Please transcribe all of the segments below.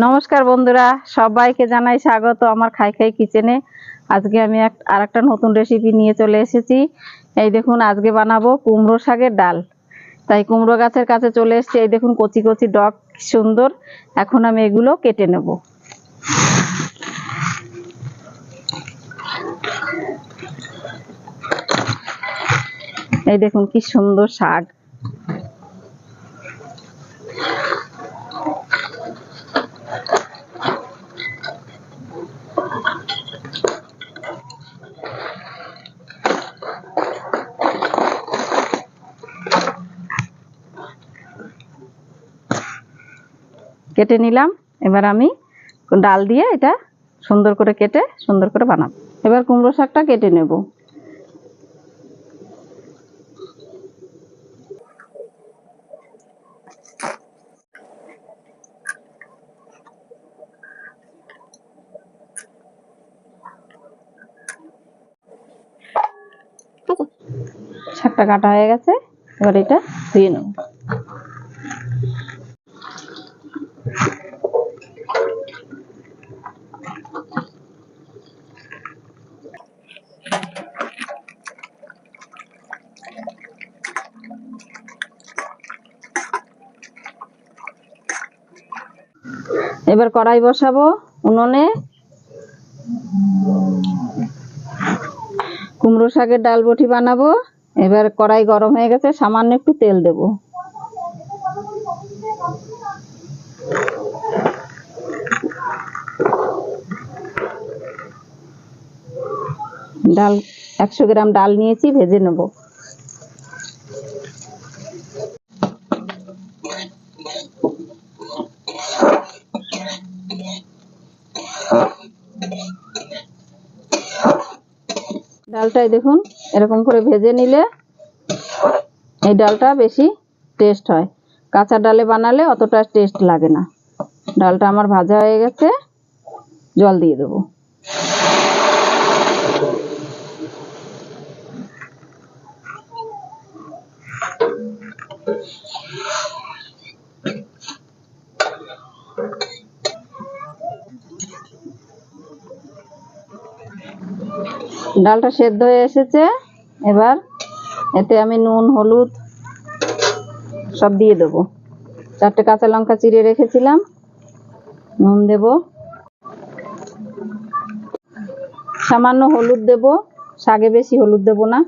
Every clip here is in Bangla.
নমস্কার বন্ধুরা, সবাইকে জানাই স্বাগত আমার খাই খাই কিচেনে। আজকে আমি আরেকটা নতুন রেসিপি নিয়ে চলে এসেছি। এই দেখুন, আজকে বানাবো কুমড়ো শাকের ডাল। তাই কুমড়ো গাছের কাছে চলে এসেছি। এই দেখুন কচি কচি ডগ সুন্দর। এখন আমি এগুলো কেটে নেব। এই দেখুন কি সুন্দর শাক। কেটে নিলাম। এবার আমি ডাল দিয়ে এটা সুন্দর করে কেটে সুন্দর করে বানাবো। এবার কুমড়ো শাকটা কেটে নেব। শাকটা কাটা হয়ে গেছে, এবার এটা ধুয়ে নেব। এবার কড়াই বসাবো উনুনে। কুমড়ো শাকের ডাল বটি বানাবো। এবার কড়াই গরম হয়ে গেছে, সামান্য একটু তেল দেব। ডাল 100 গ্রাম ডাল নিয়েছি, ভেজে নেব। ডালটাই দেখুন এরকম করে ভেজে নিলে এই ডালটা বেশি টেস্ট হয়। কাঁচা ডালে বানালে অতটা টেস্ট লাগে না। ডালটা আমার ভাজা হয়ে গেছে, জল দিয়ে দেবো। ডালটা সেদ্ধ হয়ে এসেছে। এবার এতে আমি নুন, হলুদ সব দিয়ে দেবো। 4টে কাঁচা লঙ্কা চিড়ে রেখেছিলাম, নুন দেব, সামান্য হলুদ দেব। শাকে বেশি হলুদ দেব না।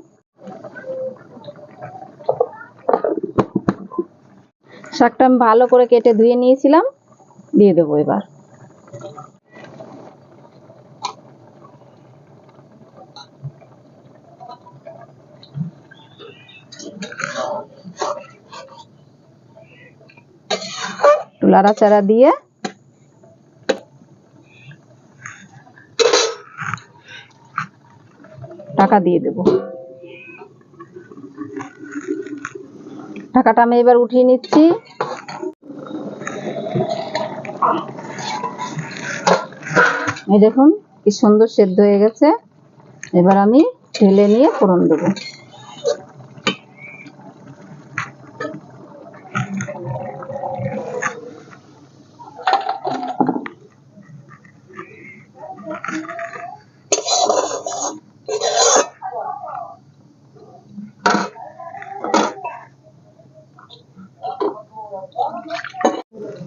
শাকটা আমি ভালো করে কেটে ধুয়ে নিয়েছিলাম, দিয়ে দেবো এবার। নাড়াচাড়া দিয়ে ঢাকা দিয়ে দেব। ঢাকাটা আমি এবার উঠিয়ে নিচ্ছি। এই দেখুন কি সুন্দর সেদ্ধ হয়ে গেছে। এবার আমি ঢেলে নিয়ে ফোড়ন দেবো।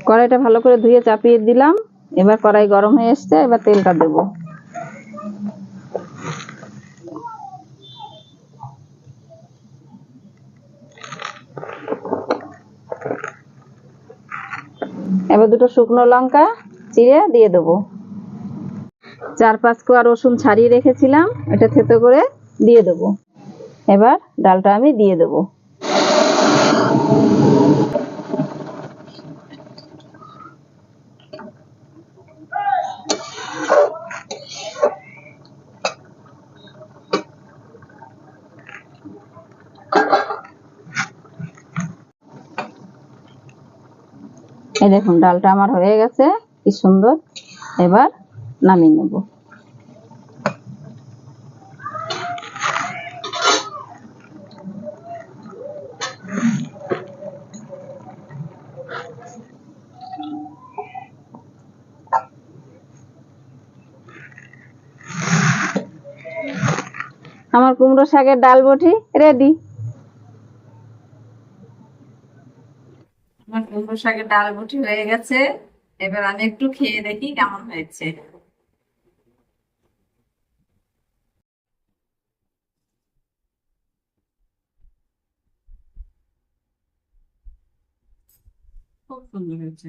কড়াইটা ভালো করে ধুয়ে চাপিয়ে দিলাম। এবার কড়াই গরম হয়ে এসছে, এবার তেলটা দেব। এবার 2টো শুকনো লঙ্কা চিড়ে দিয়ে দেবো। 4-5 কোয়া রসুন ছাড়িয়ে রেখেছিলাম, এটা থেতো করে দিয়ে দেবো। এবার ডালটা আমি দিয়ে দেবো। এই দেখুন ডালটা আমার হয়ে গেছে, কি সুন্দর। এবার নামিয়ে নেব। আমার কুমড়ো শাকের ডাল বটি রেডি। আমার কুমড়ো শাকের ডাল বটি হয়ে গেছে। এবার আমি একটু খেয়ে দেখি কেমন হয়েছে। খুব সুন্দর হয়েছে।